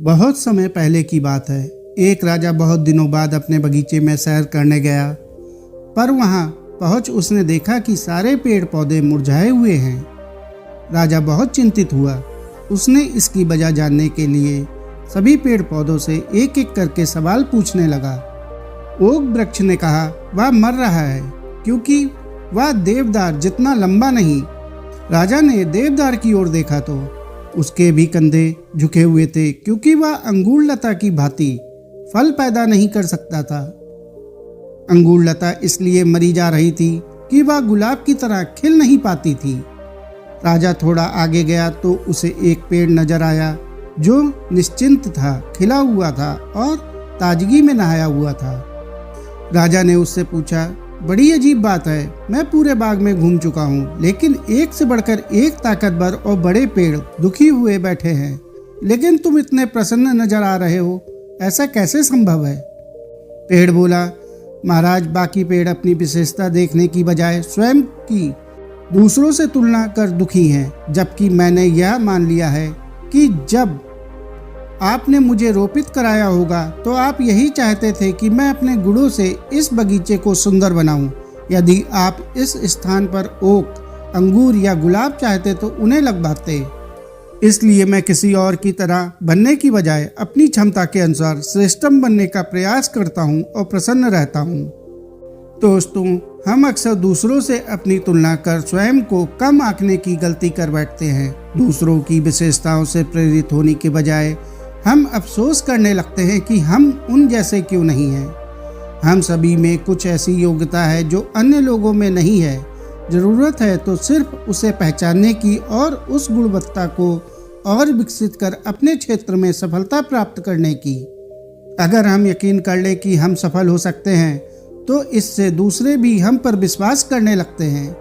बहुत समय पहले की बात है। एक राजा बहुत दिनों बाद अपने बगीचे में सैर करने गया, पर वहां पहुंच उसने देखा कि सारे पेड़ पौधे मुरझाए हुए हैं। राजा बहुत चिंतित हुआ। उसने इसकी वजह जानने के लिए सभी पेड़ पौधों से एक एक करके सवाल पूछने लगा। ओक वृक्ष ने कहा, वह मर रहा है क्योंकि वह देवदार जितना लंबा नहीं। राजा ने देवदार की ओर देखा तो उसके भी कंधे झुके हुए थे क्योंकि वह अंगूर लता की भांति फल पैदा नहीं कर सकता था। अंगूर लता इसलिए मरी जा रही थी कि वह गुलाब की तरह खिल नहीं पाती थी। राजा थोड़ा आगे गया तो उसे एक पेड़ नजर आया जो निश्चिंत था, खिला हुआ था और ताजगी में नहाया हुआ था। राजा ने उससे पूछा, बड़ी अजीब बात है, मैं पूरे बाग में घूम चुका हूँ, लेकिन एक से बढ़कर एक ताकतवर और बड़े पेड़ दुखी हुए बैठे हैं, लेकिन तुम इतने प्रसन्न नजर आ रहे हो, ऐसा कैसे संभव है? पेड़ बोला, महाराज, बाकी पेड़ अपनी विशेषता देखने की बजाय स्वयं की दूसरों से तुलना कर दुखी हैं, जबकि मैंने यह मान लिया है कि जब आपने मुझे रोपित कराया होगा तो आप यही चाहते थे कि मैं अपने गुणों से इस बगीचे को सुंदर बनाऊं। यदि आप इस स्थान पर ओक, अंगूर या गुलाब चाहते तो उन्हें लगवाते। इसलिए मैं किसी और की तरह बनने की बजाय अपनी क्षमता के अनुसार श्रेष्ठतम बनने का प्रयास करता हूं और प्रसन्न रहता हूं। दोस्तों, हम अक्सर दूसरों से अपनी तुलना कर स्वयं को कम आंकने की गलती कर बैठते हैं। दूसरों की विशेषताओं से प्रेरित होने के बजाय हम अफसोस करने लगते हैं कि हम उन जैसे क्यों नहीं हैं। हम सभी में कुछ ऐसी योग्यता है जो अन्य लोगों में नहीं है। ज़रूरत है तो सिर्फ उसे पहचानने की और उस गुणवत्ता को और विकसित कर अपने क्षेत्र में सफलता प्राप्त करने की। अगर हम यकीन कर लें कि हम सफल हो सकते हैं तो इससे दूसरे भी हम पर विश्वास करने लगते हैं।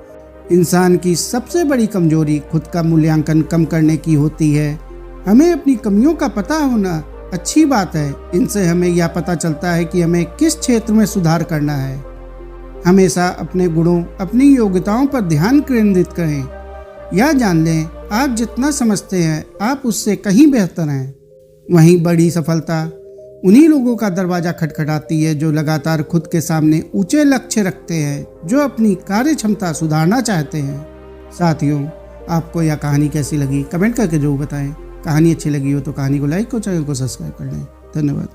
इंसान की सबसे बड़ी कमजोरी खुद का मूल्यांकन कम करने की होती है। हमें अपनी कमियों का पता होना अच्छी बात है। इनसे हमें यह पता चलता है कि हमें किस क्षेत्र में सुधार करना है। हमेशा अपने गुणों, अपनी योग्यताओं पर ध्यान केंद्रित करें। यह जान लें, आप जितना समझते हैं आप उससे कहीं बेहतर हैं। वहीं बड़ी सफलता उन्हीं लोगों का दरवाजा खटखटाती है जो लगातार खुद के सामने ऊंचे लक्ष्य रखते हैं, जो अपनी कार्य क्षमता सुधारना चाहते हैं। साथियों, आपको यह कहानी कैसी लगी कमेंट करके जरूर बताएं। कहानी अच्छी लगी हो तो कहानी को लाइक और चैनल को सब्सक्राइब कर लें। धन्यवाद।